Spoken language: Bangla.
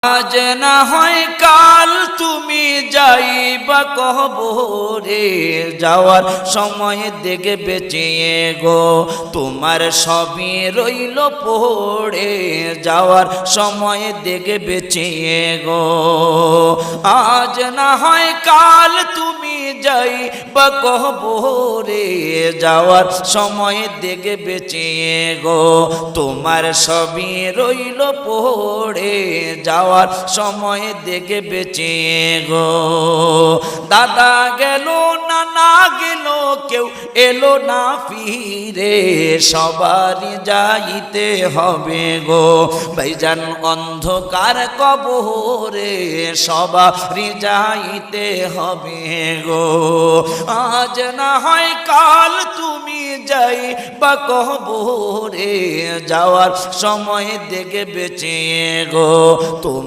আজ না হয় কাল তুমি যাইবা কবরে, যাওয়ার সময় দেখে বেঁচে গো তোমার সবই রইল পড়ে, যাওয়ার সময় দেখে বেঁচে গো। আজ না হয় কাল তুমি যাইবা কবরে, যাওয়ার সময় দেখে বেঁচে গো তোমার সবই রইল পড়ে, যাওয়ার সময় দেখে বেঁচে গো। দাদা গেল নানা গেল কেউ এলো না ফিরে, সবারই যাইতে হবে গো ভাইজান অন্ধকার কবরে, সবারই যাইতে হবে গো। আজ না হয় কাল তুমি যাইবা কবরে, যাওয়ার সময় দেখে বেঁচে গো।